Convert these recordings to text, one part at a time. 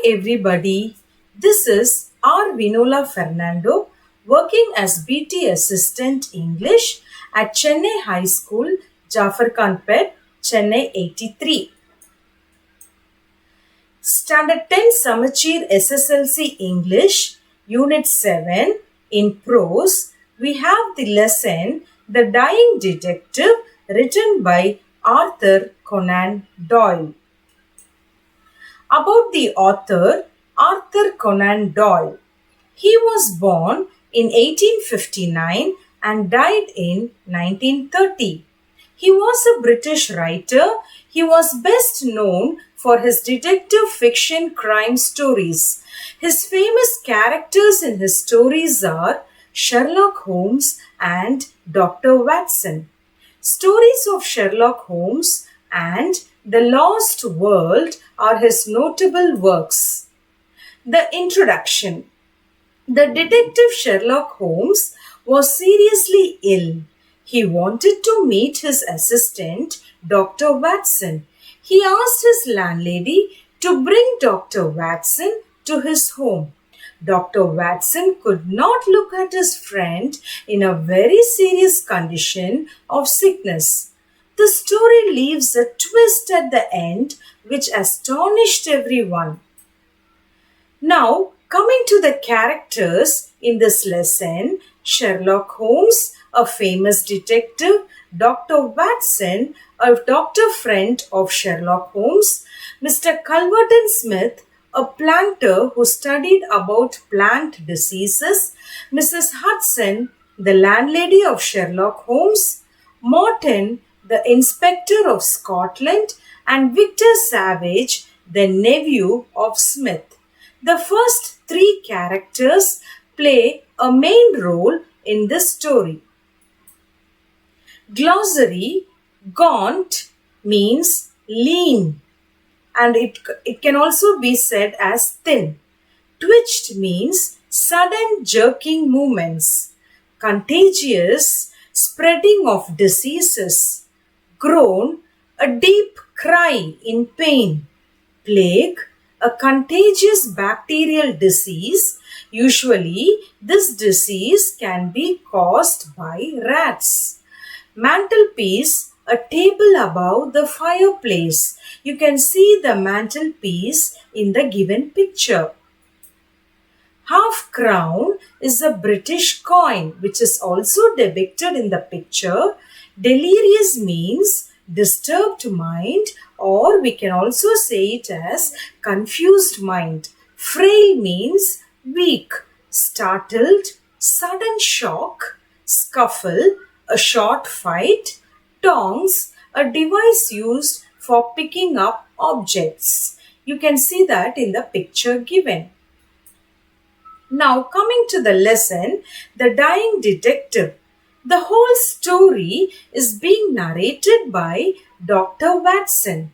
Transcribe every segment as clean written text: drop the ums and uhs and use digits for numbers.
everybody, this is R. Vinola Fernando working as BT Assistant English at Chennai High School, Jafar Khan Pet, Chennai 83. Standard 10 Samachir SSLC English, Unit 7 in prose, we have the lesson The Dying Detective written by Arthur Conan Doyle. About the author, Arthur Conan Doyle. He was born in 1859 and died in 1930. He was a British writer. He was best known for his detective fiction crime stories. His famous characters in his stories are Sherlock Holmes and Dr. Watson. Stories of Sherlock Holmes and The Lost World are his notable works. The introduction. The detective Sherlock Holmes was seriously ill. He wanted to meet his assistant, Dr. Watson. He asked his landlady to bring Dr. Watson to his home. Dr. Watson could not look at his friend in a very serious condition of sickness. The story leaves a twist at the end which astonished everyone. Now, coming to the characters in this lesson, Sherlock Holmes, a famous detective, Dr. Watson, a doctor friend of Sherlock Holmes, Mr. Culverton Smith, a planter who studied about plant diseases, Mrs. Hudson, the landlady of Sherlock Holmes, Morton, the inspector of Scotland, and Victor Savage, the nephew of Smith. The first three characters play a main role in this story. Glossary. Gaunt means lean, and it can also be said as thin. Twitched means sudden jerking movements. Contagious, spreading of diseases. Groan, a deep cry in pain. Plague, a contagious bacterial disease. Usually, this disease can be caused by rats. Mantelpiece, a table above the fireplace. You can see the mantelpiece in the given picture. Half crown is a British coin which is also depicted in the picture. Delirious means disturbed mind, or we can also say it as confused mind. Frail means weak. Startled, sudden shock. Scuffle, a short fight. Tongs, a device used for picking up objects. You can see that in the picture given. Now coming to the lesson, The Dying Detective. The whole story is being narrated by Dr. Watson.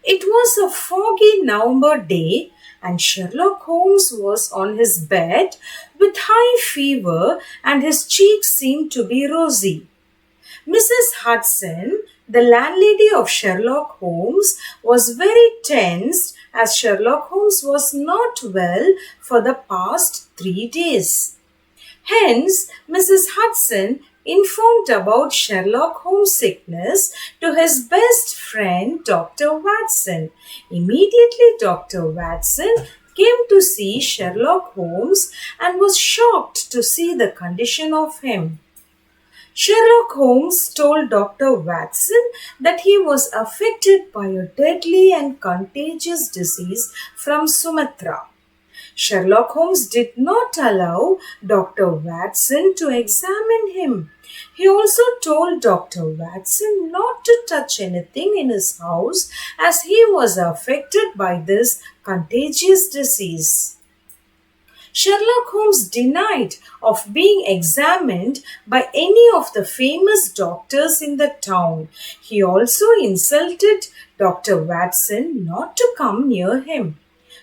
It was a foggy November day and Sherlock Holmes was on his bed with high fever and his cheeks seemed to be rosy. Mrs. Hudson, the landlady of Sherlock Holmes, was very tensed as Sherlock Holmes was not well for the past 3 days. Hence, Mrs. Hudson informed about Sherlock Holmes' sickness to his best friend Dr. Watson. Immediately, Dr. Watson came to see Sherlock Holmes and was shocked to see the condition of him. Sherlock Holmes told Dr. Watson that he was affected by a deadly and contagious disease from Sumatra. Sherlock Holmes did not allow Dr. Watson to examine him. He also told Dr. Watson not to touch anything in his house as he was affected by this contagious disease. Sherlock Holmes denied of being examined by any of the famous doctors in the town. He also insulted Dr. Watson not to come near him.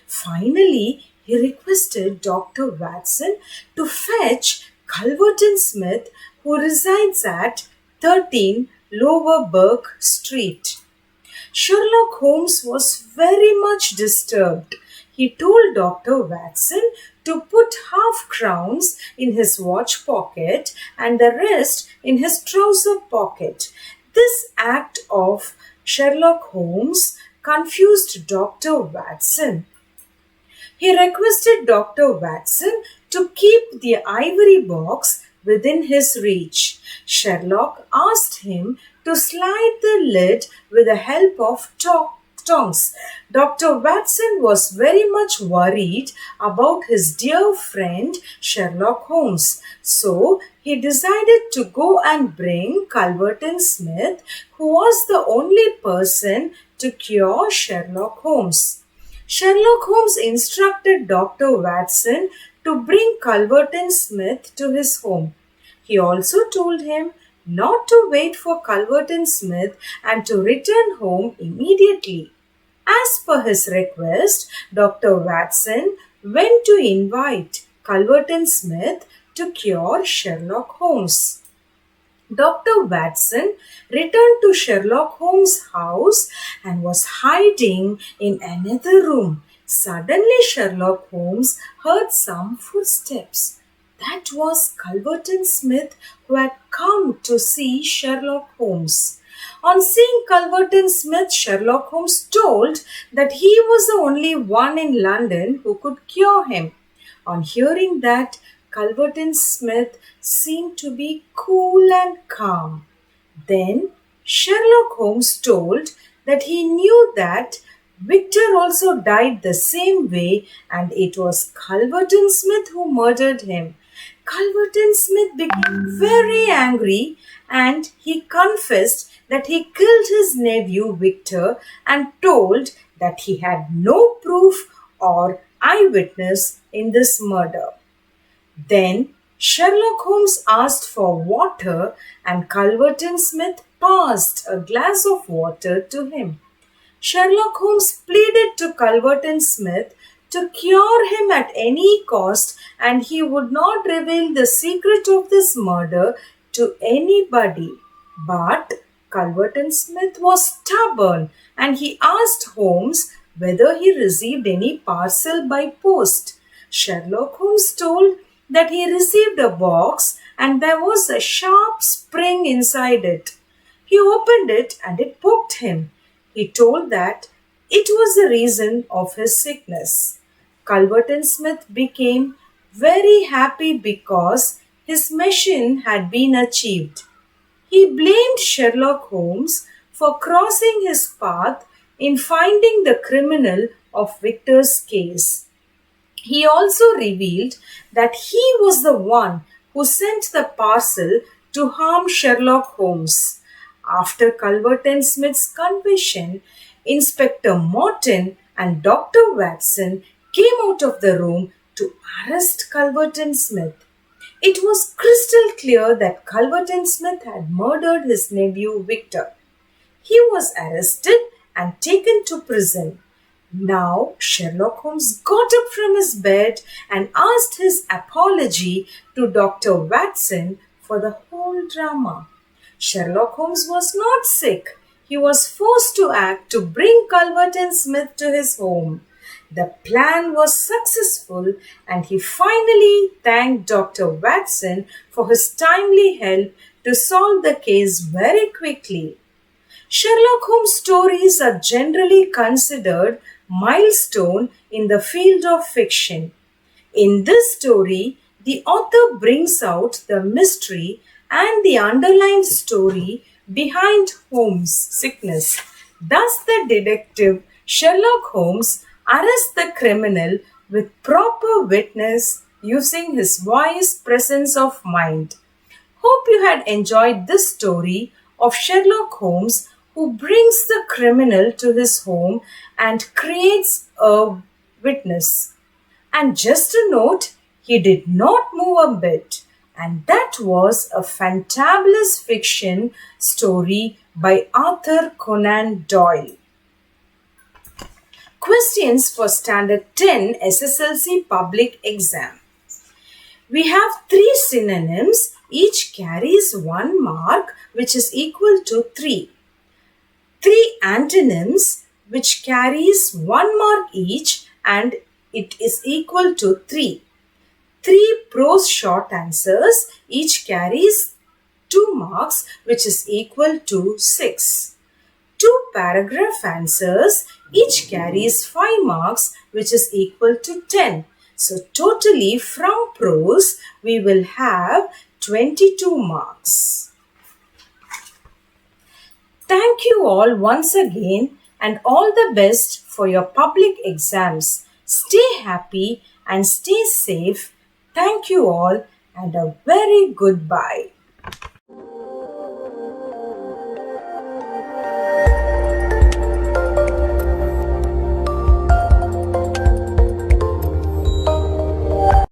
Finally, he requested Dr. Watson to fetch Culverton Smith, who resides at 13 Lower Burke Street. Sherlock Holmes was very much disturbed. he told Dr. Watson to put half crowns in his watch pocket and the rest in his trouser pocket. This act of Sherlock Holmes confused Dr. Watson. He requested Dr. Watson to keep the ivory box within his reach. Sherlock asked him to slide the lid with the help of tongs. Dr. Watson was very much worried about his dear friend Sherlock Holmes. So he decided to go and bring Culverton Smith, who was the only person to cure Sherlock Holmes. Sherlock Holmes instructed Dr. Watson to bring Culverton Smith to his home. He also told him not to wait for Culverton Smith and to return home immediately. As per his request, Dr. Watson went to invite Culverton Smith to cure Sherlock Holmes. Dr. Watson returned to Sherlock Holmes' house and was hiding in another room. Suddenly, Sherlock Holmes heard some footsteps. That was Culverton Smith, who had come to see Sherlock Holmes. On seeing Culverton Smith, Sherlock Holmes told that he was the only one in London who could cure him. On hearing that, Culverton Smith seemed to be cool and calm. Then Sherlock Holmes told that he knew that Victor also died the same way and it was Culverton Smith who murdered him. Culverton Smith became very angry and he confessed that he killed his nephew Victor and told that he had no proof or eyewitness in this murder. Then Sherlock Holmes asked for water and Culverton Smith passed a glass of water to him. Sherlock Holmes pleaded to Culverton Smith to cure him at any cost and he would not reveal the secret of this murder to anybody. But Culverton Smith was stubborn and he asked Holmes whether he received any parcel by post. Sherlock Holmes told that he received a box and there was a sharp spring inside it. He opened it and it poked him. He told that it was the reason of his sickness. Culverton Smith became very happy because his mission had been achieved. He blamed Sherlock Holmes for crossing his path in finding the criminal of Victor's case. He also revealed that he was the one who sent the parcel to harm Sherlock Holmes. After Culverton Smith's confession, Inspector Morton and Dr. Watson came out of the room to arrest Culverton Smith. It was crystal clear that Culverton Smith had murdered his nephew Victor. He was arrested and taken to prison. Now Sherlock Holmes got up from his bed and asked his apology to Dr. Watson for the whole drama. Sherlock Holmes was not sick. He was forced to act to bring Culverton Smith to his home. The plan was successful and he finally thanked Dr. Watson for his timely help to solve the case very quickly. Sherlock Holmes stories are generally considered milestone in the field of fiction. In this story, the author brings out the mystery and the underlying story behind Holmes' sickness. Thus, the detective Sherlock Holmes arrests the criminal with proper witness using his wise presence of mind. Hope you had enjoyed this story of Sherlock Holmes who brings the criminal to his home and creates a witness. And just a note, he did not move a bit. And that was a fantabulous fiction story by Arthur Conan Doyle. Questions for Standard 10 SSLC Public Exam. We have 3 synonyms. Each carries 1 mark, which is equal to 3. 3 antonyms, which carries 1 mark each, and it is equal to 3. 3 prose short answers each carries 2 marks, which is equal to 6. 2 paragraph answers each carries 5 marks, which is equal to 10. So totally from prose we will have 22 marks. Thank you all once again and all the best for your public exams. Stay happy and stay safe. Thank you all and a very good bye.